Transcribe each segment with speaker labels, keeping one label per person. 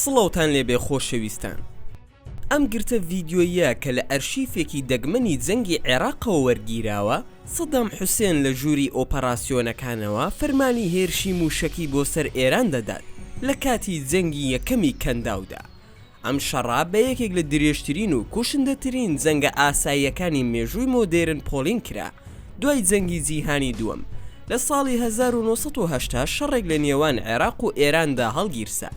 Speaker 1: سڵاوتان لێبێ خۆشەویستان. ئەم گرتە ڤیدیۆیە کە لە ئەرشیفێکی دەگمەنی جەنگی عێراقەوە وەرگیراوە، سەدام حوسێن لە ژووری ئۆپەراسیۆنەکانەوە فەرمانی هێرشی موشەکی بۆ سەر ئێران دەدات لە کاتی جەنگی یەکەمی کەنداودا. ئەم شەڕا بە یەکێک لە درێژترین و کوشندەترین جەنگە ئاساییەکانی مێژووی مۆدێرن پۆلین کرا دوای جەنگی جیهانی دووەم. لە ساڵی 1970 شەڕێک لە نێوان عێراق و ئێراندا هەڵگیرسا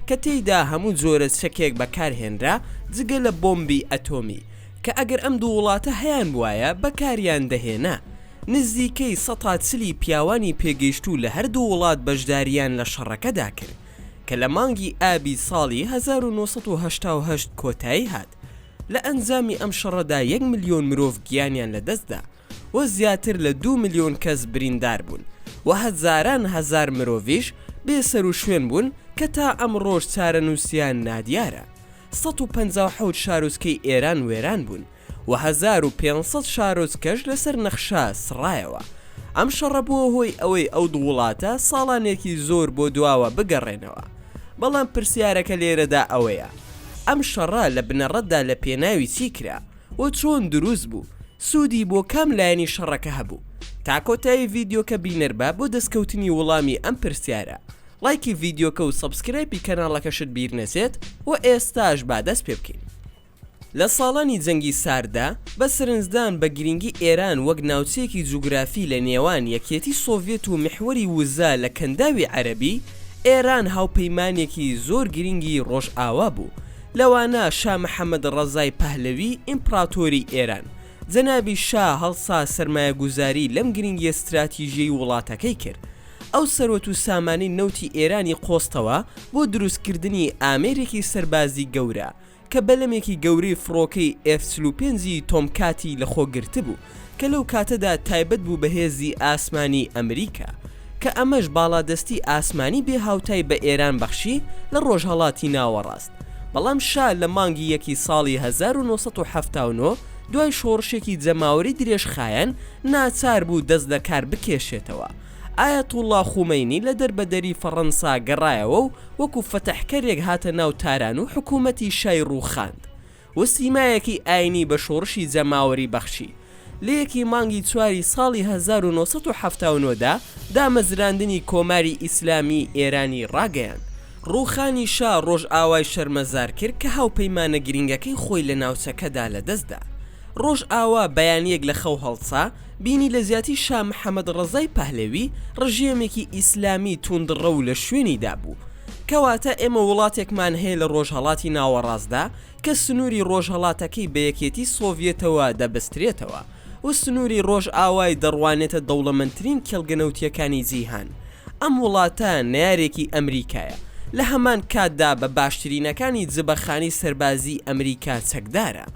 Speaker 1: کە تێیدا هەموو جۆرە چەکێک بەکارهێنرا جگە لە بۆمبی ئەتۆمی کە ئەگەر ئەم دوو وڵاتە هەیان وایە بەکاریان دەهێنا. نزیکەی 140 پیاوانی پێگەیشتوو لە هەردوو وڵات بەشداریان لە شەڕەکەدا کرد کە لە مانگی ئابی ساڵی 1970 کۆتایی هات. لە ئەنجامی ئەم شەڕەدا 1 ملیۆن مرۆڤ گیانیان لەدەستدا و زیاتر لە 2 ملیۆن کەس بریندار بوون و هەزاران هەزار مرۆڤیش بێسەر و شوێن بوون کە تا ئەم ڕۆژ چارەنووسیان نادیارە. 157 شارۆچکەی ئێران وێران بوون و 1500 شارۆچکەش لەسەر نەخشا سڕایەوە. ئەم شەڕە بووە هۆی ئەوەی ئەو دوو وڵاتە ساڵانێکی زۆر بۆ دواوە بگەڕێنەوە. بەڵام پرسیارەکە لێرەدا ئەوەیە، ئەم شەڕە لە بنەڕەتدا لە پێناوی چی کرا و چۆن دروست بوو؟ سوودی بۆ کام لایەنی شەڕەکە هەبوو؟ تا کۆتایی ڤیدیۆکە بینەربە بۆ دەستکەوتنی وەڵامی ئەم پرسیارە. لایکی ڤیدیۆکە و سەبسکرایبی کەناڵەکەشت بیر نەچێت و ئێستاش با دەست پێ بکەین. لە ساڵانی جەنگی ساردا بە سرنجدان بە گرنگی ئێران وەک ناوچەیەکی جوگرافی لە نێوان یەکێتی سۆڤێت و میحوەری وزە لە کەنداوی عەرەبی، ئێران هاوپەیمانێکی زۆر گرنگی ڕۆژئاوا بوو. لەوانە شا محەممەد ڕەزای پەهلەوی ئیمپراتۆری ئێران جەنابی شا هەڵسا سەرمایەگوزاری لەم گرنگی استراتیژیەی وڵاتەکەی کرد. ئەو سەرۆت و سامانی نەوتی ئێرانی قۆستەوە بۆ دروستکردنی ئامێرێکی سەربازی گەورە کە بەلەمێکی گەورەی فڕۆکەی F-35 تۆمکاتی لەخۆگرت بوو کە لەو کاتەدا تایبەت بوو بە هێزی ئاسمانی ئەمریکا کە ئەمەش باڵادەستی ئاسمانی بێ هاوتای بە ئێران بەخشی لە ڕۆژهەڵاتی ناوەڕاست. بەڵام شا لە مانگی یەکی ساڵی 1979 دوای شۆڕشێکی جەماوەری درێژخایەن ناچار بوو دەست لە کار بکێشێتەوە. ئایەتوڵڵا خومەینی لە دەربەدەری فەڕەنسا گەڕایەوە و وەکو فەتەحکەرێک هاتە ناو تاران و حکوومەتی شای ڕووخاند و سیمایەکی ئاینی بە شۆڕشی جەماوەری بەخشی. لە یەکی مانگی چواری ساڵی 1970دا دامەزراندنی کۆماری ئیسلامی ئێرانی ڕاگەیاند. ڕووخانی شا ڕۆژئاوای شەرمەزار کرد کە هاوپەیمانە گرنگەکەی خۆی لە ناوچەکەدا لەدەستدا. ڕۆژئاوا بەیانیەک لە خەو هەڵسا بینی لە زیاتی شا محەممەد ڕەزای پەهلەوی ڕژێمێکی ئیسلامی توندڕە و لە شوێنیدا بوو. کەواتە ئێمە وڵاتێکمان هەیە لە ڕۆژهەڵاتی ناوەڕاستدا کە سنووری ڕۆژهەڵاتەکەی بە یەکێتی سۆڤێتەوە دەبەسترێتەوە و سنووری ڕۆژئاوای دەڕوانێتە دەوڵەمەندترین کێڵگەنەوتیەکانی جیهان. ئەم وڵاتە نارێکی ئەمریکایە، لە هەمان کاتدا بە باشترینەکانی جبەخانی سەربازی ئەمریکا چەکدارە.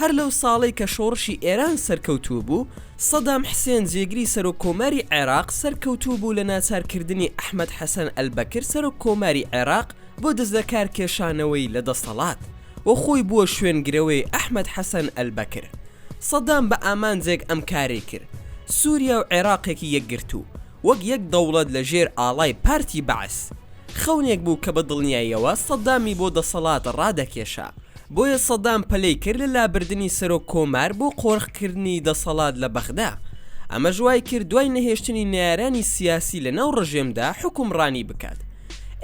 Speaker 1: هەر لەو ساڵی کە شۆڕشی ئێران سەرکەوتوو بوو، سەدام حوسێن جێگری سەرۆکۆماری عێراق سەرکەوتوو بوو لە ناچارکردنی ئەحمەد حەسەن ئەلبەکر سەرۆکۆماری عێراق بۆ دەستەکار کێشانەوەی لە دەسەڵات و خۆی بووە شوێنگرەوەی ئەحمەد حەسەن ئەلبەکر. سەدام بە ئامانجێک ئەم کارێ کرد. سووریا و عێراقێکی یەکگرتوو وەک یەک دەوڵەت لە ژێر ئاڵای پارتی بەعس. خەونێک بوو کە بە دڵنیاییەوە سەدامی بۆ دەسەڵات ڕادەکێشا. بۆیە سەدام پەلەی کرد لە لابردنی سەرۆک کۆمار بۆ قۆڕخکردنی دەسەڵات لە بەغدا. ئەمە ژوای کرد دوای نەهێشتنی نارانی سیاسی لە ناو ڕژێمدا حکومڕانی بکات.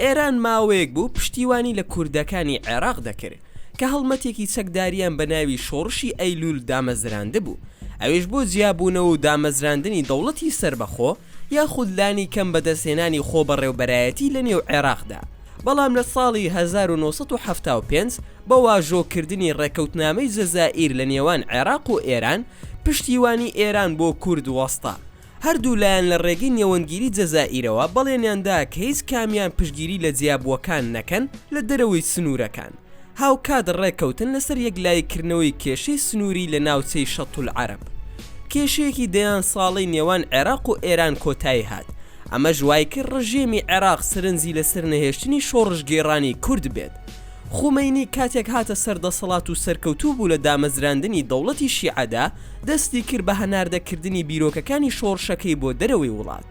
Speaker 1: ئێران ماوەیەک بوو پشتیوانی لە کوردەکانی عێراق دەکرد کە هەڵمەتێکی چەکداریان بە ناوی شۆڕشی ئەیلول دامەزراندە بوو. ئەوێش بۆ جیابوونەوە و دامەزراندنی دەوڵەتی سربەخۆ یاخود لانی کەم بەدەستێنانی خۆ بەڕێوبەرایەتی لە نێو عێراقدا. بەڵام لە ساڵی 1975 بە واژۆکردنی ڕێکەوتنامەی جەزائیر لە نێوان عێراق و ئێران پشتیوانی ئێران بۆ کورد وەستا. هەردوو لایەن لە ڕێگەی نێوەندگیری جەزائیرەوە بەڵێنیاندا کە هیچ کامیان پشتگیری لە جیابووەکان نەکەن لە دەرەوەی سنوورەکان. هاوکات ڕێکەوتن لەسەر یەکلایکردنەوەی کێشەی سنووری لە ناوچەی شەتول عەرەب. کێشەیەکی دەیان ساڵی نێوان عێراق و ئێران کۆتایی هات. ئەمە ژوای کرد ڕژێمی عێراق سرنجی لەسەر نەهێشتنی شۆڕژگێڕانی کورد بێت. خومەینی کاتێک هاتە سەر دەسەڵات و سەرکەوتوو بوو لە دامەزراندنی دەوڵەتی شیعەدا دەستی کرد بە هەناردەکردنی بیرۆکەکانی شۆڕشەکەی بۆ دەرەوەی وڵات.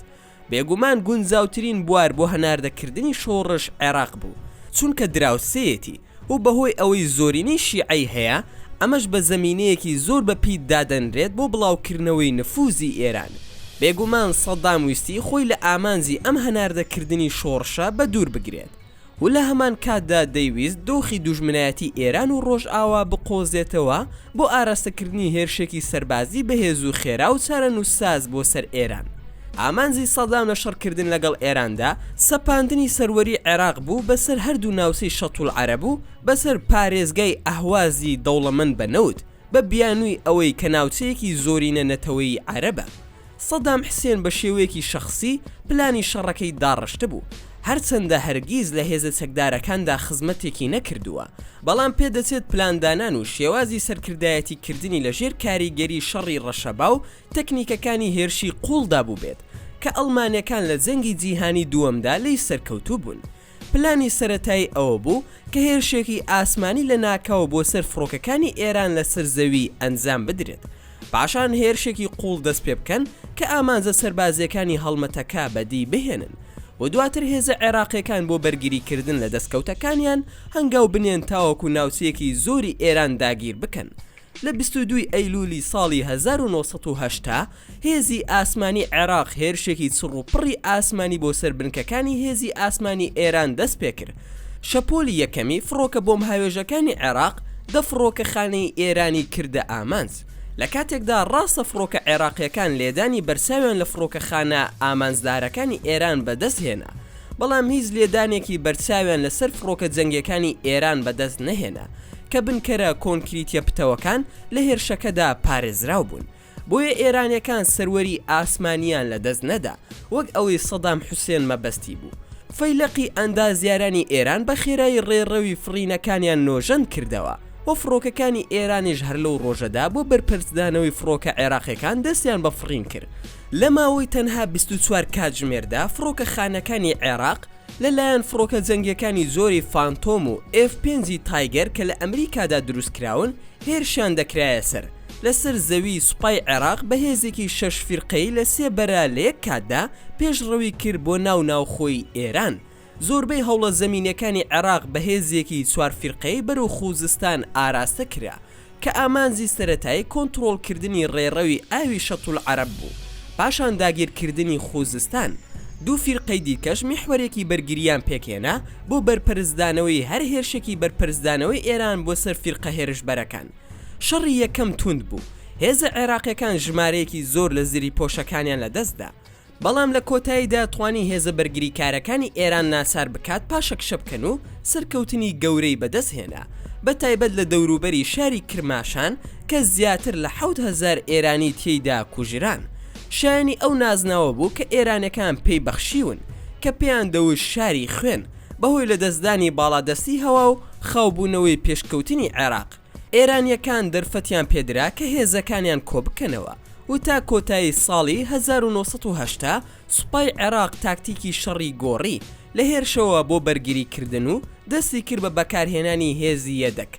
Speaker 1: بێگومان گونجاوترین بوار بۆ هەناردەکردنی شۆڕش عێراق بوو، چونکە دراوسەیەتی و بەهۆی ئەوەی زۆرینەی شیعەی هەیە ئەمەش بە زەمینەیەکی زۆر بە پیت دادەنرێت بۆ بڵاوکردنەوەی نفوزی ئێران. بێگومان سەدام ویستی خۆی لە ئامانزی ئەم هەناردەکردنی شۆڕشە بە دوور بگرێت و لە هەمان کاتدا دەیویست دۆخی دوژمنایەتی ئێران و ڕۆژئاوا بقۆزێتەوە بۆ ئاراستەکردنی هێرشێکی سەربازی بەهێز و خێرا و چارەن و ساز بۆ سەر ئێران. ئامانزی سەدام لە شەڕکردن لەگەڵ ئێراندا سەپاندنی سەروەری عێراق بوو بەسەر هەردوو ناوچەی شەتوڵ عەرەب و بەسەر پارێزگای ئەهوازی دەوڵەمەند بە نەوت بە بیانووی ئەوەی کە ناوچەیەکی زۆرینە نەتەوەی عەرەبە. سەدام حوسێن بە شێوەیەکی شەخسی پلانی شەڕەکەی داڕشتە بوو، هەرچەندە هەرگیز لە هێزە چەکدارەکاندا خزمەتێکی نەکردووە، بەڵام پێدەچێت پلاندانان و شێوازی سەرکردایەتی کردنی لەژێر کاریگەری شەڕی ڕەشەبا و تەکنیکەکانی هێرشی قوڵدا بوو بێت کە ئەڵمانیەکان لە جەنگی جیهانی دووەمدا لی سەرکەوتوو بوون. پلانی سەرەتایی ئەوە بوو کە هێرشێکی ئاسمانی لە ناکاو بۆ سەر فڕۆکەکانی ئێران لەسەر زەوی ئەنجام بدرێت، پاشان هێرشێکی قوڵ دەست پێ بکەن کە ئامانجە سەربازیەکانی هەڵمەتەکە بەدی بهێنن و دواتر هێزە عێراقیەکان بۆ بەرگریکردن لە دەستکەوتەکانیان هەنگاو بنێن تاوەکو ناوچەیەکی زۆری ئێران داگیر بکەن. لە 22 ئەیلولی ساڵی 1970 هێزی ئاسمانی عێراق هێرشێکی چڕوپڕی ئاسمانی بۆ سەر بنکەکانی هێزی ئاسمانی ئێران دەست پێ کرد. شەپۆلی یەکەمی فڕۆکە بۆم هاوێژەکانی عێراق دە فڕۆکەخانەی ئێرانی کردە ئامانج. لە کاتێکدا ڕاستە فڕۆکە عێراقیەکان لێدانی بەرچاویان لە فڕۆکەخانە ئامانجدارەکانی ئێران بەدەست هێنا، بەڵام هیچ لێدانێکی بەرچاویان لەسەر فڕۆکە جەنگیەکانی ئێران بەدەست نەهێنا کە بنکەرە کۆنکریتیە پتەوەکان لە هێرشەکەدا پارێزراو بوون. بۆیە ئێرانیەکان سەروەری ئاسمانیان لە دەست نەدا وەک ئەوەی سەدام حوسێن مەبەستی بوو. فەیلقی ئەندازیارانی ئێران بە خێرایی ڕێڕەوی فڕینەکانیان نۆژەن کردەوە و فڕۆکەکانی ئێرانیش هەر لەو ڕۆژەدا بۆ بەرپرسدانەوەی فڕۆکە عێراقیەکان دەستیان بە فڕین کرد. لە ماوەی تەنها 24 کاتژمێردا فڕۆکەخانەکانی عێراق لەلایەن فڕۆکە جەنگیەکانی زۆری فانتۆم و F5 تایگەر کە لە ئەمریکادا دروستکراون هێرشیان دەکرایە سەر لەسەر زەوی سوپای عێراق بە هێزێکی 6 فیرقەی لە 3 بەرە لە یەک کاتدا پێشڕەوی کرد بۆ ناوناوخۆی ئێران. زۆربەی هەوڵە زەمینەکانی عێراق بە هێزێکی 4 فیرقەی بەرەو خوزستان ئاراستە کرا کە ئامانزی سەرەتایی کۆنتڕۆڵکردنی ڕێڕەوی ئاوی شەتوڵ عەرەب بوو. پاشان داگیرکردنی خوزستان. دوو فیرقەی دیکەش میحوەرێکی بەرگریان پێکێنا بۆ بەرپەرزدانەوەی هەر هێرشێکی بەرپەرزدانەوەی ئێران بۆ سەر فیرقە هێرشبەرەکان. شەڕی یەکەم توند بوو، هێزە عێراقیەکان ژمارەیەکی زۆر لە زیری پۆشەکانیان لەدەستدا، بەڵام لە کۆتاییدا توانی هێزە بەرگریکارەکانی ئێران ناچار بکات پاشەکشە بکەن و سەرکەوتنی گەورەی بەدەست هێنا، بە تایبەت لە دەوروبەری شاری کرماشان کە زیاتر لە 7000 ئێرانی تێیدا کوژران. شایانی ئەو نازناوە بوو کە ئێرانەکان پێی بەخشیون کە پێیان دەوت شاری خوێن بەهۆی لە دەستدانی باڵادەستی هەوا و خاوبوونەوەی پێشکەوتنی عێراق. ئێرانیەکان دەرفەتیان پێدرا کە هێزەکانیان کۆ بکەنەوە و تا کۆتایی ساڵی 1970 سوپای عێراق تاکتیکی شەڕی گۆڕی لە هێرشەوە بۆ بەرگریکردن و دەستی کرد بە بەکارهێنانی هێزی یەدەک.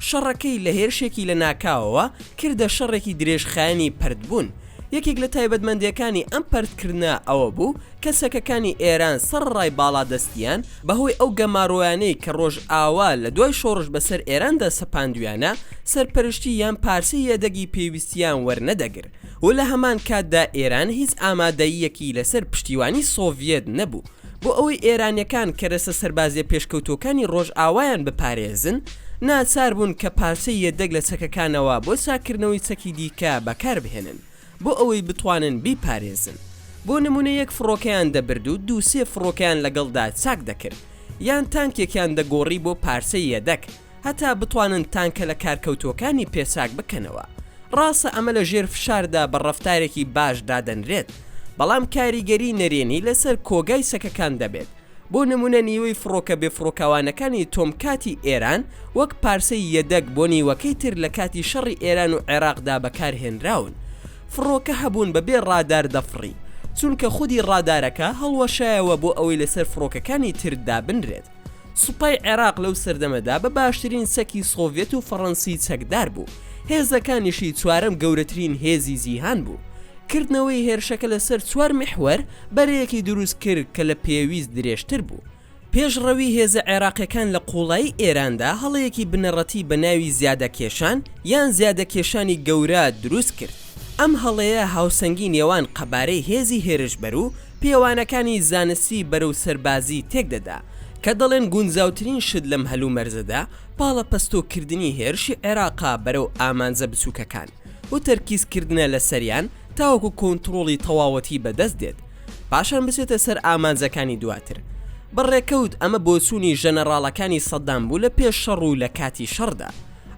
Speaker 1: شەڕەکەی لە هێرشێکی لە ناکاوەوە کردە شەڕێکی درێژخایەنی پەردبوون. یەکێک لە تایبەتمەندیەکانی ئەم پەردکردنە ئەوە بوو کە سەکەکانی ئێران سەرڕای باڵادەستیان بەهۆی ئەو گەماڕۆیانەی کە ڕۆژ ئاوا لە دوای شۆڕش بەسەر ئێراندا سەپاندویانە سەرپەرشتی یان پارسی یەدەگی پێویستیان وەرنەدەگر و لە هەمان کاتدا ئێران هیچ ئامادەییەکی لەسەر پشتیوانی سۆڤیەت نەبوو بۆ ئەوەی ئێرانیەکان کە رەسە سەربازیە پێشکەوتوەکانی ڕۆژ ئاوایان بپارێزن ناچار بوون کە پارسی یەدەگ لە چەکەکانەوە بۆ چاکردنەوەی چەکی دیکە بەکار بهێنن بۆ ئەوەی بتوانن بیپارێزن. بۆ نمونە یەک فڕۆکەیان دەبرد و دووسێ فڕۆکەیان لەگەڵدا چاک دەکرد یان تانکێکیان دەگۆڕی بۆ پارسەی یەدەک هەتا بتوانن تانکە لە کارکەوتوەکانی پێچاک بکەنەوە. ڕاستە ئەمە لە ژێر فشاردا بە ڕەفتارێکی باش دادەنرێت، بەڵام کاریگەری نەرێنی لەسەر کۆگای سەکەکان دەبێت. بۆ نمونە نیوەی فڕۆکە بێفڕۆکەوانەکانی تۆمکاتی ئێران وەک پارسەی یەدەک بۆ نیوەکەی تر لە کاتی شەڕی ئێران و عێراقدا بەکارهێنراون. فڕۆکە هەبوون بەبێ ڕادار دەفڕی چونکە خودی ڕادارەکە هەڵوەشایەوە بۆ ئەوەی لەسەر فڕۆکەکانی تردا بنرێت. سوپای عێراق لەو سەردەمەدا بە باشترین سەکی سۆڤێت و فەڕەنسی چەکدار بوو. هێزەکانیشی چوارەم گەورەترین هێزی جیهان بوو. کردنەوەی هێرشەکە لەسەر 4 میحوەر بەرەیەکی دروست کرد کە لە پێویست درێژتر بوو. پێشڕەوی هێزە عێراقیەکان لە قوڵایی ئێراندا هەڵەیەکی بنەڕەتی بە ناوی زیادەکێشان یان زیادەکێشانی گەورە دروست کرد. ئەم هەڵەیە هاوسەنگی نێوان قەبارەی هێزی هێرشبەر و پێوانەکانی زانستی بەرەو سەربازی تێکدەدا کە دەڵێن گونجاوترین شت لەم هەلومەرزەدا پاڵە پەستۆکردنی هێرشی عێراقا بەرەو ئامانجە بچووکەکان و تەرکیزکردنە لە سەریان تاوەکو کۆنتڕۆڵی تەواوەتی بەدەست دێت پاشان بچێتە سەر ئامانجەکانی دواتر. بەڕێکەوت ئەمە بۆچوونی ژەنەڕاڵەکانی سەدام بوو لە پێش شەڕ و لە کاتی شەڕدا.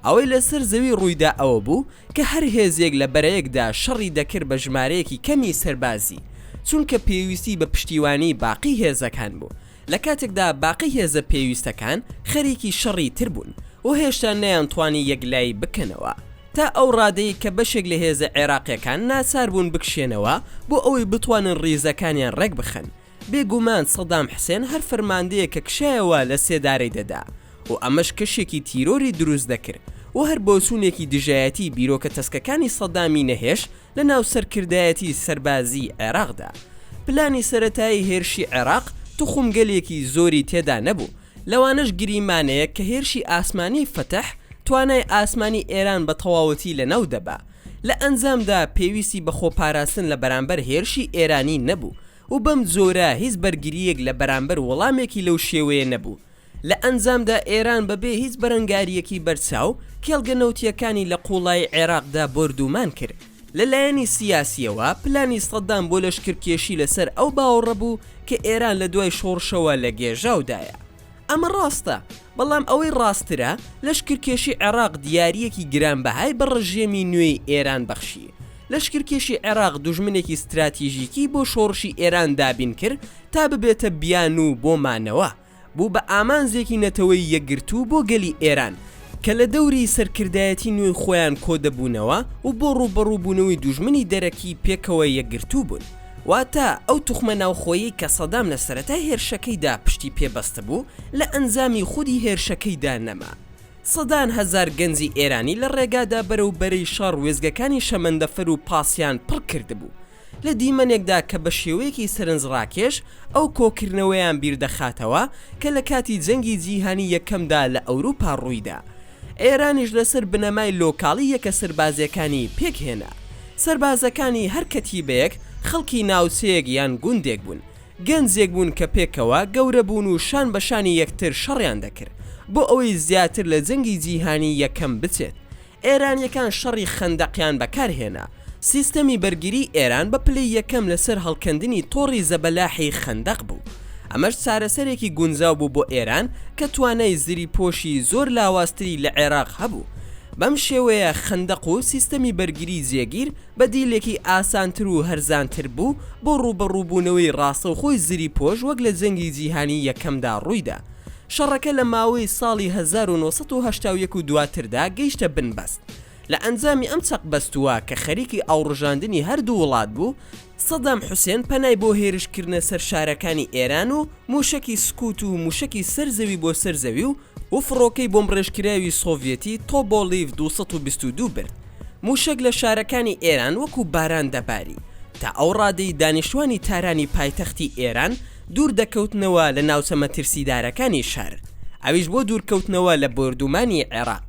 Speaker 1: ئەوەی لەسەر زەوی ڕوویدا ئەوە بوو کە هەر هێزێک لە بەرەیەکدا شەڕی دەکرد بە ژمارەیەکی کەمی سەربازی چونکە پێویستی بە پشتیوانی باقی هێزەکان بوو. لە کاتێکدا باقی هێزە پێویستەکان خەریکی شەڕی تر بوون و هێشتا نەیانتوانی یەکلایی بکەنەوە تا ئەو ڕادەی کە بەشێک لە هێزە عێراقیەکان ناچار بوون بکشێنەوە بۆ ئەوەی بتوانن ڕیزەکانیان ڕێک بخەن. بێگومان سەدام حوسێن هەر فەرماندەیە کە کشایەوە لە سێدارەی دەدا و ئەمەش کەشێکی تیرۆری دروست دەکرد و هەر بۆچوونێکی دژایەتی بیرۆکە تەسکەکانی سەدامی نەهێش لە ناو سەرکردایەتی سەربازی عێراقدا. پلانی سەرەتایی هێرشی عێراق توخمگەلێکی زۆری تێدا نەبوو، لەوانەش گریمانەیە کە هێرشی ئاسمانی فەتەح توانای ئاسمانی ئێران بە تەواوەتی لە ناو دەبا. لە ئەنجامدا پێویستی بە خۆپاراستن لە بەرامبەر هێرشی ئێرانی نەبوو و بەم جۆرە هیچ بەرگریەک لە بەرامبەر وەڵامێکی لەو شێوەیە نەبوو. لە ئەنجامدا ئێران بەبێ هیچ بەرەنگاریەکی بەرچاو کێڵگەنەوتیەکانی لە قوڵای عێراقدا بردومان کرد. لەلایەنی سیاسیەوە پلانی سەدام بۆ لەشکرکێشی لەسەر ئەو باوەڕە بوو کە ئێران لە دوای شۆڕشەوە لە گێژاودایە. ئەمە ڕاستە، بەڵام ئەوەی ڕاسترە لەشکرکێشی عێراق دیاریەکی گرانبەهای بە ڕژێمی نوێی ئێران بەخشی. لەشکرکێشی عێراق دوژمنێکی استراتیژیکی بۆ شۆڕشی ئێران دابین کرد تا ببێتە بیان و بۆمانەوە بوو بە ئامانزێکی نەتەوەی یەکگرتوو بۆ گەلی ئێران کە لە دەوری سەرکردایەتی نوێی خۆیان کۆدەبوونەوە و بۆ ڕوبەڕووبوونەوەی دوژمنی دەرەکی پێکەوە یەکگرتوو بوون. واتە ئەو توخمە ناوخۆیی کە سەدام لە سەرەتای هێرشەکەیدا پشتی پێبەستە بوو لە ئەنجامی خودی هێرشەکەیدا نەما. سەدان هەزار گەنجی ئێرانی لە ڕێگادا بەرەو بەرەی شەڕ وێزگەکانی شەمەندەفەر و پاسیان پڕ کردبوو. لە دیمەنێکدا کە بە شێوەیەکی سەرنجڕاکێش ئەو کۆکردنەوەیان بیردەخاتەوە کە لە کاتی جەنگی جیهانی یەکەمدا لە ئەوروپا ڕوویدا. ئێرانیش لەسەر بنەمای لۆکاڵی یەکە سەربازەکانی پێکهێنا. سەربازەکانی هەر کەتیبەیەک خەڵکی ناوچەیەک یان گوندێک بوون، گەنجێک بوون کە پێکەوە گەورە بوون و شان بەشانی یەکتر شەڕیان دەکرد بۆ ئەوەی زیاتر لە جەنگی جیهانی یەکەم بچێت. ئێرانیەکان شەڕی خەندەقیان بەکارهێنا. سیستەمی بەرگری ئێران بە پلەی یەکەم لەسەر هەڵکەندنی تۆڕی زەبەلاحی خەندەق بوو. ئەمەش چارەسەرێکی گونجاو بوو بۆ ئێران کە توانای زری پۆشی زۆر لاواستری لە عێراق هەبوو. بەم شێوەیە خەندەق و سیستەمی بەرگری جێگیر بە دیلێکی ئاسانتر و هەرزانتر بوو بۆ ڕوبەڕووبوونەوەی ڕاستەوخۆی زری پۆش وەک لە جەنگی جیهانی یەکەمدا ڕوویدا. شەڕەکە لە ماوەی ساڵی 1970 و دواتردا گەیشتە بنبەست. لە ئەنجامی ئەم چەقبەستووە کە خەریکی ئاوڕژاندنی هەردوو وڵات بوو، سەدام حوسێن پەنای بۆ هێرشکردنە سەر شارەکانی ئێران و موشکی سکوت و موشکی سەرزەوی بۆ سەرزەوی و فڕۆکەی بۆمبڕێژکراوی سۆڤێتی تۆبۆلیڤ 222 برد. موشک لە شارەکانی ئێران وەکو باران دەباری تا ئەو ڕادەی دانیشتوانی تارانی پایتەختی ئێران دوور دەکەوتنەوە لە ناوچە مەترسیدارەکانی شار. ئەویش بۆ دوورکەوتنەوە لە بردومانی عێراق.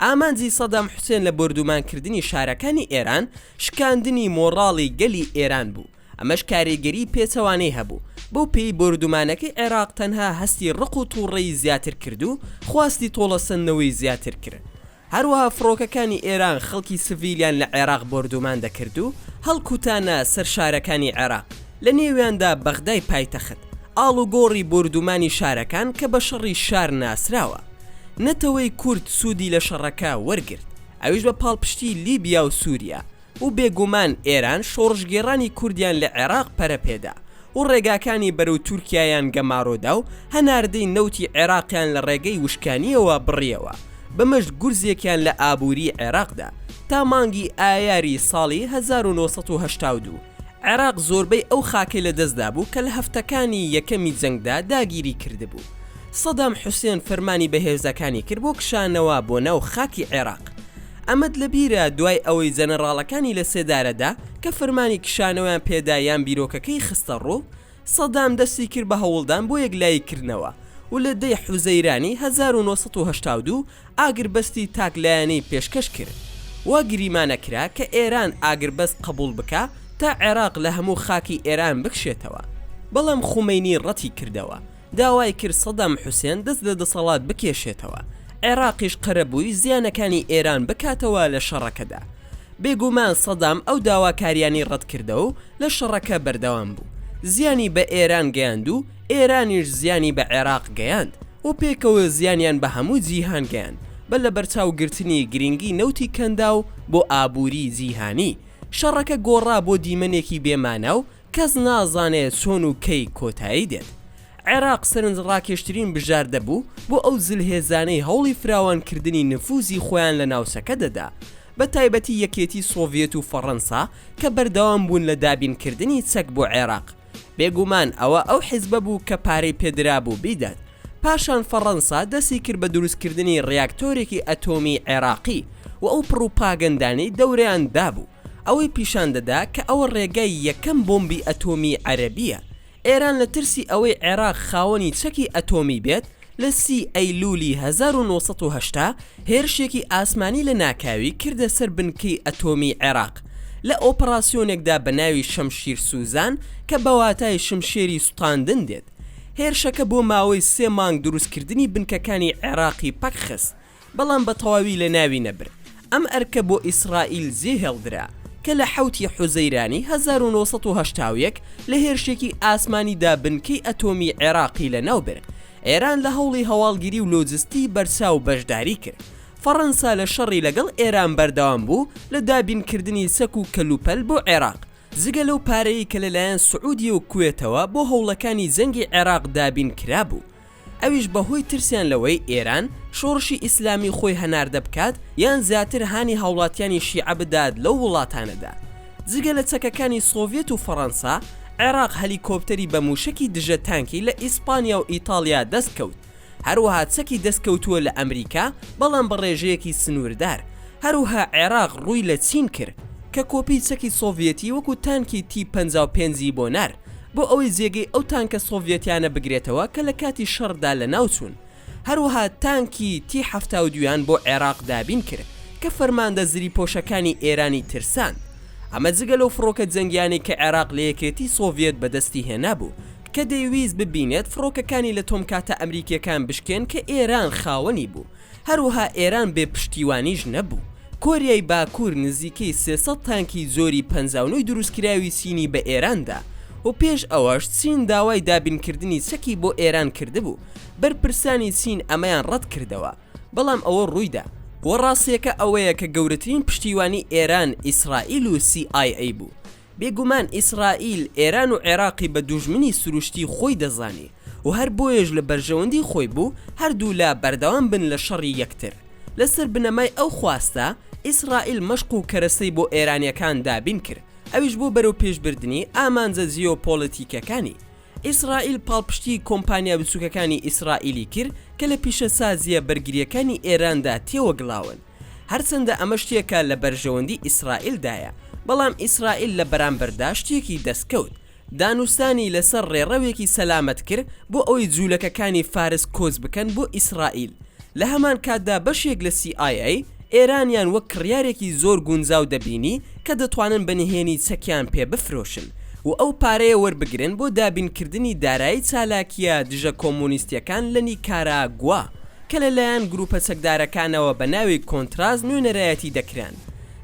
Speaker 1: ئامانجی سەدام حوسێن لە بردومانکردنی شارەکانی ئێران شکاندنی مۆڕاڵی گەلی ئێران بوو. ئەمەش کاریگەری پێچەوانەی هەبوو بۆ پێی بردومانەکەی عێراق تەنها هەستی ڕق و تووڕێی زیاتر کرد و خواستی تۆڵەسەندنەوەی زیاتر کرد. هەروەها فڕۆکەکانی ئێران خەڵکی سڤیلیان لە عێراق بردومان دەکرد و هەڵکوتانە سەر شارەکانی عێراق لە نێویاندا بەغدای پایتەخت ئاڵ و گۆڕی بردومانی شارەکان کە بە شەڕی شار ناسراوە. نەتەوەی کورد سوودی لە شەڕەکە وەرگرت، ئەویش بە پاڵپشتی لیبیا و سووریا و بێگومان ئێران شۆڕژگێڕانی کوردیان لە عێراق پەرەپێدا و ڕێگاکانی بەرەو تورکیایان گەماڕۆدا و هەناردەی نەوتی عێراقیان لە ڕێگەی وشکانیەوە بڕیەوە بەمەشت گورزێکیان لە ئابووری عێراقدا تا مانگی ئایاری ساڵی 1982. عێراق زۆربەی ئەو خاکەی لە دەستدا بوو کە لە هەفتەکانی یەکەمی جەنگدا داگیری کردبوو. سەدام حوسێن فەرمانی بەهێزەکانی کرد بۆ کشانەوە بۆ ناو خاکی عێراق. ئەمەد لەبیرە دوای ئەوەی جەنەڕاڵەکانی لە سێدارەدا کە فەرمانی کشانەوەیان پێدایان بیرۆکەکەی خستە ڕوو، سەدام دەستی کرد بە هەوڵدان بۆ یەکلاییکردنەوە و لە دەی حوزەیرانی 1982 ئاگربەستی تاکلایەنەی پێشکەش کرد. وا گریمانەکرا کە ئێران ئاگربەست قبول بکە تا عێراق لە هەموو خاکی ئێران بکشێتەوە. بەڵام خومەینی ڕەتی کردەوە، داوای کرد سەدام حوسێن دەست لە دەسەڵات بکێشێتەوە، عێراقیش قەرەبووی زیانەکانی ئێران بکاتەوە لە شەڕەکەدا. بێگومان سەدام ئەو داواکاریانی ڕەت کردەوە و لە شەڕەکە بەردەوام بوو، زیانی بە ئێران گەیاند و ئێرانیش زیانی بە عێراق گەیاند و پێکەوە زیانیان بە هەموو جیهان گەیاند بە لە بەرچاوگرتنی گرنگی نەوتی کەندا و بۆ ئابووری جیهانی. شەڕەکە گۆڕا بۆ دیمەنێکی بێمانە و کەس نازانێت چۆن و کەی کۆتایی دێت. عێراق سەرنج ڕاکێشترین بژاردە بوو بۆ ئەو زلهێزانەی هەوڵی فراوانکردنی نفوزی خۆیان لە ناوچەکە دەدا، بە تایبەتی یەکێتی سۆڤیەت و فەڕەنسا کە بەردەوام بوون لە دابینکردنی چەک بۆ عێراق. بێگومان ئەو حیزبە بوو کە پارەی پێدرا بوو بیدات. پاشان فەڕەنسا دەستی کرد بە دروستکردنی ڕیاکتۆرێکی ئەتۆمی عێراقی و ئەو پڕوپاگەندانەی دەورەیان دابوو، ئەوەی پیشان دەدا کە ئەوە ڕێگای یەکەم بۆمبی ئەتۆمی عەرەبیە. ئێران لە ترسی ئەوەی عێراق خاوەنی چەکی ئەتۆمی بێت لە 30 ئەیلولی 1970 هێرشێکی ئاسمانی لە ناکاوی کردە سەر بنکەی ئەتۆمی عێراق لە ئۆپەراسیۆنێکدا بە ناوی شەمشیر سوزان کە بەواتای شمشێری سوتاندن دێت. هێرشەکە بۆ ماوەی 3 مانگ دروستکردنی بنکەکانی عێراقی پەکخست، بەڵام بە تەواوی لە ناوی نەبر. ئەم ئەرکە بۆ ئیسرائیل جێهێڵدرا کە لە 7 حوزەیرانی 1970 لە هێرشێکی ئاسمانیدا بنکەی ئەتۆمی عێراقی لە ناوبر. ئێران لە هەوڵی هەواڵگیری و لۆجستی بەرچاو بەشداری کرد. فەڕەنسا لە شەڕی لەگەڵ ئێران بەردەوام بوو لە دابینکردنی سەک و کەلوپەل بۆ عێراق، جگە لەو پارەیە کە لەلایەن سعودی و کوێتەوە بۆ هەوڵەکانی جەنگی عێراق دابین کرا بوو. ئەویش بەهۆی ترسیان لەوەی ئێران شۆڕشی ئیسلامی خۆی هەناردە بکات یان زیاتر هانی هاوڵاتیانی شیعە بدات لەو وڵاتانەدا. جگە لە چەکەکانی سۆڤیەت و فەڕەنسا، عێراق هەلیکۆپتەری بە موشکی دژە تانکی لە ئیسپانیا و ئیتالیا دەستکەوت. هەروەها چەکی دەستکەوتووە لە ئەمریکا، بەڵام بە ڕێژەیەکی سنووردار. هەروها عێراق ڕووی لە چین کرد کە کۆپی چەکی سۆڤیەتی وەکو تانکی T-55 بۆ نار بۆ ئەوەی جێگەی ئەو تانکە سۆڤیەتیانە بگرێتەوە کە لە کاتی شەڕدا لە ناوچوون. هەروها تانکی T-72 بۆ عێراق دابین کرد کە فەرماندە زری پۆشەکانی ئێرانی ترسان. ئەمە جگە لەو فڕۆکە جەنگیانی کە عێراق لە یەکێتی سۆڤیەت بەدەستی هێنا بوو کە دەیویست ببینێت فڕۆکەکانی لە تۆمکاتە ئەمریکیەکان بشکێن کە ئێران خاوەنی بوو. هەروها ئێران بێ پشتیوانیش نەبوو. کۆریای باکوور نزیکەی 300 تانکی زۆری 59 دروستکراوی چینی بە ئێراندا و پێش ئەوەش چین داوای دابینکردنی چەکی بۆ ئێران کردبوو. بەرپرسانی چین ئەمەیان ڕەت کردەوە، بەڵام ئەوە ڕوویدا. وەڕاستیەکە ئەوەیە کە گەورەترین پشتیوانی ئێران ئیسرائیل و CIA بوو. بێگومان ئیسرائیل ئێران و عێراقی بە دوژمنی سروشتی خۆی دەزانی و هەر بۆیەش لە بەرژەوەندی خۆی بوو هەردوو لا بەردەوام بن لە شەڕی یەکتر. لەسەر بنەمای ئەو خواستە ئیسرائیل مەشق و کەرەسەی بۆ ئێرانیەکان دابین کرد، ئەویش بۆ بەرەو پێشبردننی ئامانجە جیۆپۆلیتیکەکانی. ئیسرائیل پاڵپشتی کۆمپانیا بچووکەکانی ئیسرائیلی کرد کە لە پیشەسازیە بەرگریەکانی ئێراندا تێوەگڵاون. هەرچەندە ئەمە شتێکە لە بەرژەوەندی ئیسرائیلدایە، بەڵام ئیسرائیل لە بەرامبەردا شتێکی دەستکەوت. دانوستانی لەسەر ڕێڕەوێکی سەلامەت کرد بۆ ئەوەی جوولەکەکانی فارس کۆز بکەن بۆ ئیسرائیل. لە هەمان کاتدا بەشێک لە CIA ئێرانیان وەک کڕیارێکی زۆر گونجاو دەبینی کە دەتوانن بەنهێنی چەکیان پێ بفرۆشن و ئەو پارەیە وەربگرن بۆ دابینکردنی دارایی چالاکیە دژە کۆمونیستیەکان لە نیکاراگوا کە لەلایەن گروپە چەکدارەکانەوە بە ناوی کۆنتراز نوێنەرایەتی دەکران.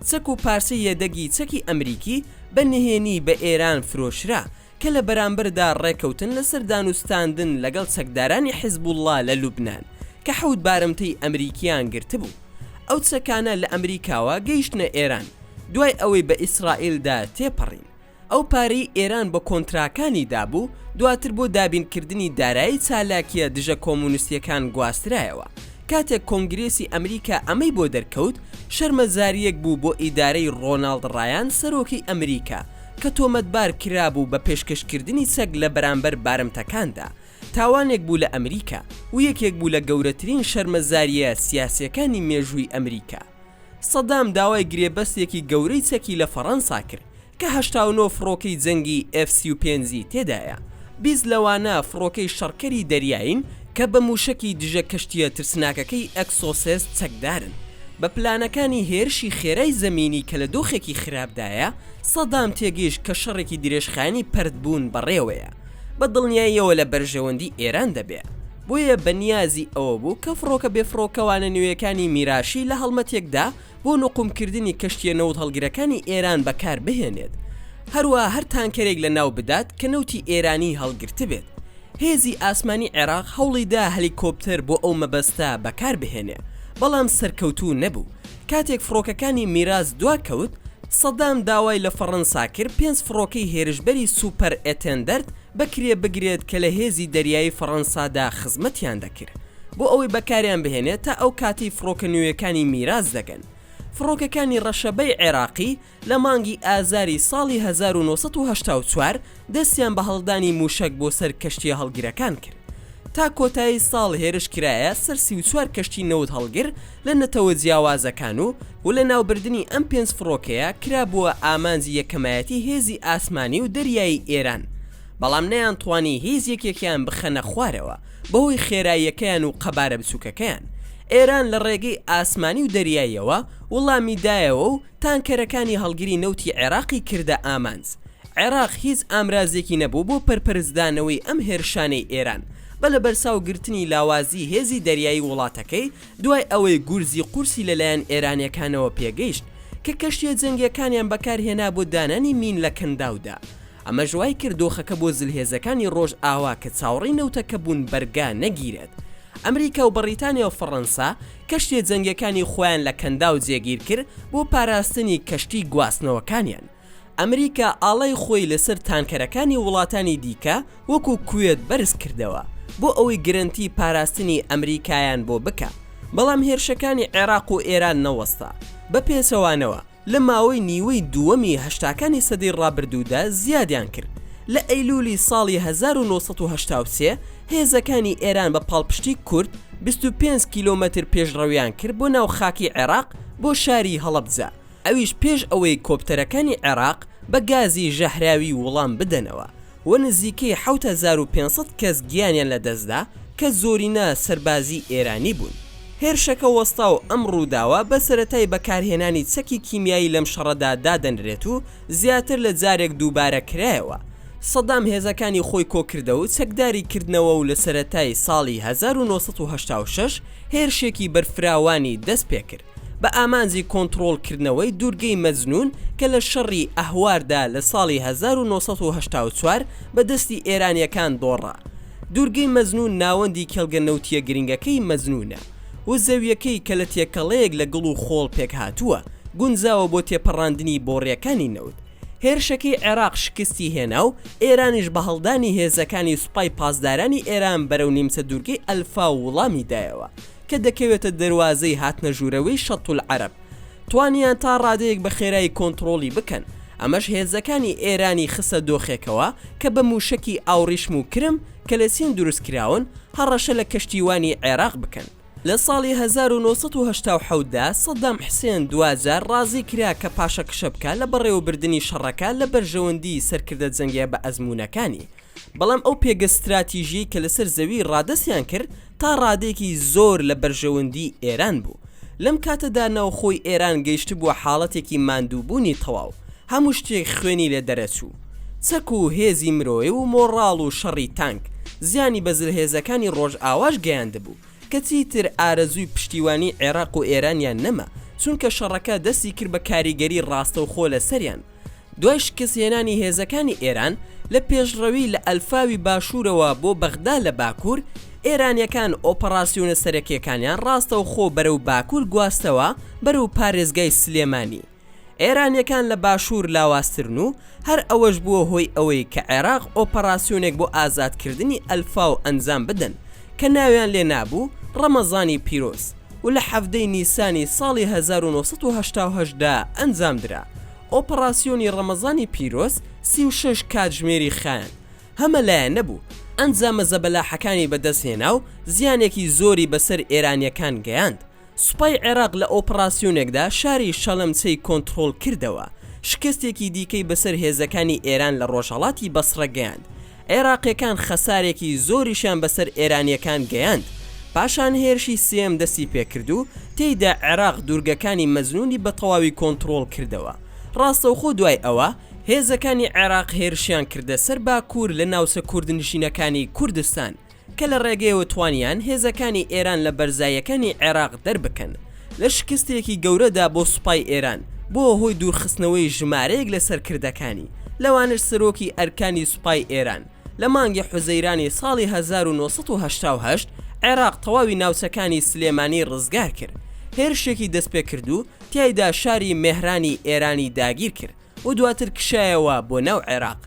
Speaker 1: چەک و پارچەی یەدەگی چەکی ئەمریکی بە نهێنی بە ئێران فرۆشرا کە لە بەرامبەردا ڕێکەوتن لەسەر دانوستاندن لەگەڵ چەکدارانی حیزبوڵڵا لە لوبنان کە 7 بارمتەی ئەمریکیان گرتبوو. ئەو چەکانە لە ئەمریکاوە گەیشتنە ئێران دوای ئەوەی بە ئیسرائیلدا تێپەڕین. ئەو پارەی ئێران بە کۆنتراکانی دابوو دواتر بۆ دابینکردنی دارایی چالاکیە دژە کۆمونیستیەکان گواسترایەوە. کاتێک کۆنگرێسی ئەمریکا ئەمەی بۆ دەرکەوت، شەرمەزاریەک بوو بۆ ئیدارەی ڕۆناڵد ڕایان سەرۆکی ئەمریکا کە تۆمەتبار کرابوو بە پێشکەشکردنی چەک لە بەرامبەر بارمتەکاندا. تاوانێک بوو لە ئەمریکا و یەکێک بوو لە گەورەترین شەرمەزاریە سیاسیەکانی مێژووی ئەمریکا. سەدام داوای گرێبەستێکی گەورەی چەکی لە فەڕەنسا کرد کە 89 فڕۆکەی جەنگی F-35 تێدایە. 20 لەوانە فڕۆکەی شەڕکەری دەریاین کە بە موشکی دژە کەشتیە ترسناکەکەی ئەکسۆسس چەکدارن. بە پلانەکانی هێرشی خێرای زەمینی کە لە دۆخێکی خراپدایە، سەدام تێگەیشت کە شەڕێکی درێژخانی پەردبوون بەڕێوەیە، بە دڵنیاییەوە لە بەرژەوەندی ئێران دەبێت. بۆیە بەنیازی ئەوە بوو کە فڕۆکە بێفڕۆکەوانە نوێیەکانی میراشی لە هەڵمەتێکدا بۆ نقومکردنی کەشتیە نەوت هەڵگرەکانی ئێران بەکار بهێنێت، هەروە هەر تانکەرێک لە ناو بدات کە نەوتی ئێرانی هەڵگرت بێت. هێزی ئاسمانی عێراق هەوڵیدا هەلیکۆپتەر بۆ ئەو مەبەستە بەکار بهێنێ، بەڵام سەرکەوتوو نەبوو. کاتێک فڕۆکەکانی میراز دواکەوت، سەدام داوای لە فەڕەنسا کرد 5 فڕۆکەی هێرشبەری سوپەر ئێتێندەرد بەکرێ بگرێت کە لە هێزی دەریایی فەڕەنسادا خزمەتیان دەکرد بۆ ئەوەی بەکاریان بهێنێت تا ئەو کاتی فڕۆکە نوێیەکانی میراز دەگەن. فڕۆکەکانی ڕەشەبەی عێراقی لە مانگی ئازاری ساڵی 1984 دەستیان بە هەڵدانی موشک بۆ سەر کەشتیە هەڵگیرەکان کرد. تا کۆتایی ساڵ هێرش کرایە سەر 34 کەشتی نەوت هەڵگر لە نەتەوە جیاوازەکان و لە ناوبردننی ئەم 5 فڕۆکەیە کرابووە ئامانجی یەکەمایەتی هێزی ئاسمانی و دەریایی ئێران، بەڵام نەیانتوانی هیچ یەکێکیان بخەنە خوارەوە بەهۆی خێراییەکەیان و قەبارە بچووکەکەیان. ئێران لە ڕێگەی ئاسمانی و دەریاییەوە وڵامی دایەوە و تانکەرەکانی هەڵگیری نەوتی عێراقی کردە ئامانج. عێراق هیچ ئامرازێکی نەبوو بۆ پەرپەرزدانەوەی ئەم هێرشانەی ئێران بە لە بەرساوگرتنی لاوازی هێزی دەریایی وڵاتەکەی دوای ئەوەی گورزی قورسی لەلایەن ئێرانیەکانەوە پێگەیشت کە کەشتیە جەنگیەکانیان بەکارهێنا بۆ دانانی مین لە کەنداودا. ئەمە ژوای کرد دۆخەکە بۆ زلهێزەکانی ڕۆژ ئاوا کە چاوەڕی نەوتەکە بوون بەرگا نەگیرێت. ئەمریکا و بەریتانیا و فەڕەنسا کەشتیە جەنگیەکانی خۆیان لە کەنداو جێگیر کرد بۆ پاراستنی کەشتی گواستنەوەکانیان. ئەمریکا ئاڵای خۆی لەسەر تانکەرەکانی وڵاتانی دیکە وەکو کوێت بەرز کردەوە بۆ ئەوەی گرنتی پاراستنی ئەمریکایان بۆ بکە، بەڵام هێرشەکانی عێراق و ئێران نەوەستا. بە پێچەوانەوە لە ماوەی نیوەی دووەمی هەشتاکانی سەدەی ڕابردوودا زیادیان کرد. لە ئەیلولی ساڵی 1983 هێزەکانی ئێران بە پاڵپشتی کورد 25 کیلۆمەتر پێشڕەویان کرد بۆ ناو خاکی عێراق بۆ شاری هەڵەبجە، ئەویش پێش ئەوەی کۆپتەرەکانی عێراق بە گازی ژەهراوی وەڵام بدەنەوە و نزیکەی 7500 کەس گیانیان لە دەستدا کە زۆرینە سەربازی ئێرانی بوون. هێرشەکە وەستا و ئەم ڕووداوە بە سەرەتای بەکارهێنانی چەکی کیمیایی لەم شەڕەدا دادەنرێت و زیاتر لە جارێک دووبارە کرایەوە. سەدام هێزەکانی خۆی کۆکردە و چەکداری کردنەوە و لە سەرەتای ساڵی 1986 هێرشێکی بەرفراوانی دەست پێ کرد بە ئامانجی کۆنتڕۆڵکردنەوەی دوورگەی مەزنون کە لە شەڕی ئەهواردا لە ساڵی 1984 بە دەستی ئێرانیەکان دۆڕا. دوورگەی مەزنون ناوەندی کێڵگە نەوتیە گرنگەکەی مەزنونە و زەویەکەی کە لە تێکەڵەیەک لە گڵ و خۆڵ پێک هاتووە گونجاوە بۆ تێپەڕاندنی بۆڕیەکانی نەوت. هێرشەکەی عێراق شکستی هێنا و ئێرانیش بە هەڵدانی هێزەکانی سوپای پاسدارانی ئێران بەرەو نیمچە دوورگەی ئەلفا و وڵامی دایەوە کە دەکەوێتە دەواازەی هاتنە ژوورەوەی شەط العەرەب. توانیان تا ڕادەیەک بە خێرایی کۆنتڕۆڵی بکەن. ئەمەش هێزەکانی ئێرانی خسە دۆخێکەوە کە بە موشکی ئاوریشم و کرم کە لە سین دروستکراون هەڕەشە لە کەشتیوانی عێراق بکەن. لە ساڵی 1970دا سەدام حسێن دوجار ڕازی کرا کە پاشەکشە بکە لە بەڕێوەبردننی شەڕەکە لە بەرژەوەندی سەرکردە جەنگە بە ئەزمونونەکانی، بەڵام ئەو پێگە استراتیژی کە لەسەر زەوی ڕادەسیان کرد تا ڕادێکی زۆر لە بەرژەوەندی ئێران بوو. لەم کاتەدا ناوخۆی ئێران گەیشت بووە حاڵەتێکی ماندووبوونی تەواو، هەموو شتێک خوێنی لێ دەرەچوو، چەک و هێزی مرۆی و مۆڕاڵ و شەڕی تانک زیانی بەزل هێزەکانی ڕۆژ ئاواش گەیاندەبوو کە چیتر ئارەزووی پشتیوانی عێراق و ئێرانیان نەما، چونکە شەڕەکە دەستی کرد بە کاریگەری ڕاستە و خۆ لە سەریان. دوای شکستهێنانی هێزەکانی ئێران لە پێشڕەوی لە ئەلفاوی باشوورەوە بۆ بەغدا لە باکوور، ئێرانیەکان ئۆپەراسیۆنە سەرەکیەکانیان ڕاستە و خۆ بەرەو باکوور گواستەوە بەرەو پارێزگای سلێمانی. ئێرانیەکان لە باشوور لاواسترن و هەر ئەوەش بووە هۆی ئەوەی کە عێراق ئۆپەراسیۆنێک بۆ ئازادکردنی ئەلفا و ئەنجام بدەن کە ناویان لێ نابوو ڕەمەزانی پیرۆز و لە حەفدەی نیسانی ساڵی 1970دا ئەنجامدرا. ئۆپەراسیۆنی ڕەمەزانی پیرۆز 36 کاتژمێری خایان هەمە لایەن نەبوو. ئەنجامە زەبەلاحەکانی بەدەستهێنا و زیانێکی زۆری بەسەر ئێرانیەکان گەیاند. سوپای عێراق لە ئۆپەراسیۆنێکدا شاری شەڵەمچەی کۆنتڕۆڵ کردەوە، شکستێکی دیکەی بەسەر هێزەکانی ئێران لە ڕۆژهەڵاتی بەسڕە گەیاند. عێراقیەکان خەسارێکی زۆریشان بەسەر ئێرانیەکان گەیاند. پاشان هێرشی سێم دەستی پێکرد و تێیدا عێراق دوورگەکانی مەزنونی بە تەواوی کۆنتڕۆڵ کردەوە. ڕاستەوخۆ دوای ئەوە هێزەکانی عێراق هێرشیان کردە سەر باکوور لە ناوچە کوردنشینەکانی کوردستان کە لە ڕێگەیەوە توانیان هێزەکانی ئێران لە بەرزایەکانی عێراق دەربکەن. لە شکستێکی گەورەدا بۆ سوپای ئێران بۆ هۆی دوورخستنەوەی ژمارەیەک لە سەرکردەکانی لەوانش سەرۆکی ئەرکانی سوپای ئێران لە مانگی حوزەیرانی ساڵی 1970 عێراق تەواوی ناوچەکانی سلێمانی ڕزگار کرد. هێرشێکی دەست پێ کرد و تیایدا شاری مێهرانی ئێرانی داگیر کرد و دواتر کشایەوە بۆ ناو عێراق.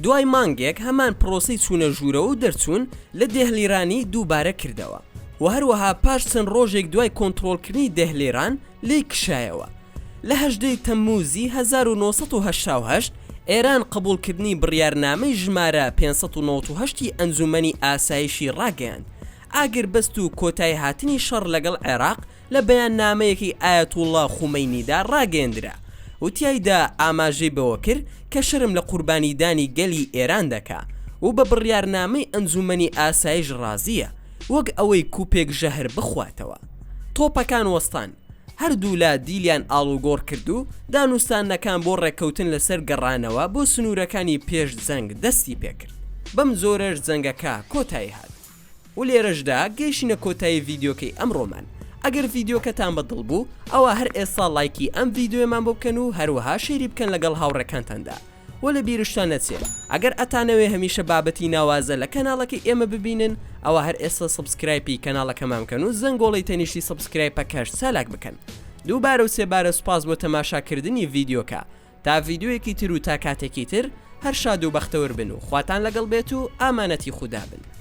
Speaker 1: دوای مانگێک هەمان پرۆسی چوونە ژوورە و دەرچوون لە دێهلیرانی دووبارە کردەوە و هەروەها پاش چەند ڕۆژێک دوای کۆنتڕۆڵکردنی دێهلێران لی کشایەوە. لە 18 تەمموزی 1970 ئێران قبولکردنی بڕیارنامەی ژمارە 598 ئەنجومەنی ئاسایشی ڕاگەیاند. ئاگر بەست و کۆتای هاتنی شەڕ لەگەڵ عێراق لە بەیان نامەیەکی ئایەتوڵڵا خومەینیدا ڕاگەیاندرا و تیایدا ئاماژەی بەوە کرد کە شەرم لە قوربانیدانی گەلی ئێران دەکا و بە بڕیارنامەی ئەنجومەنی ئاسایش ڕازیە وەک ئەوەی کوپێک ژەهر بخواتەوە. تۆپەکان وەستان هەردوو لا دیلیان ئاڵوگۆڕ کرد و دانوستانەکان بۆ ڕێککەوتن لەسەر گەڕانەوە بۆ سنوورەکانی پێش جەنگ دەستی پێکرد. بەم زۆرەش جەنگەکە کۆتایی هات و لێرەشدا گەیشتینە کۆتایی ڤیدیۆکەی ئەمڕۆمان. ئەگەر ڤیدیۆکەتان بەدڵ بوو ئەوە هەر ئێستا لایکی ئەم ڤیدیۆمان بۆ بکەن و هەروەها شێری بکەن لەگەڵ هاوڕێکانتاندا و لە بیرشتان نەچێت ئەگەر ئەتانەوێ هەمیشە بابەتی ناوازە لە کەناڵەکەی ئێمە ببینن ئەوە هەر ئێستا سبسکرایبی کەناڵەکەمان بکەن و زەنگۆڵی تەنیشتی سبسکرایبەکەش چالاک بکەن. دووبارە و سێبارە سوپاس بۆ تەماشاکردنی ڤیدیۆکە. تا ڤیدیۆیەکی تر و تا کاتێکی تر هەر شاد و بەختەوەر بن و خواتان لەگەڵ بێت و ئامانەتی خودا بن.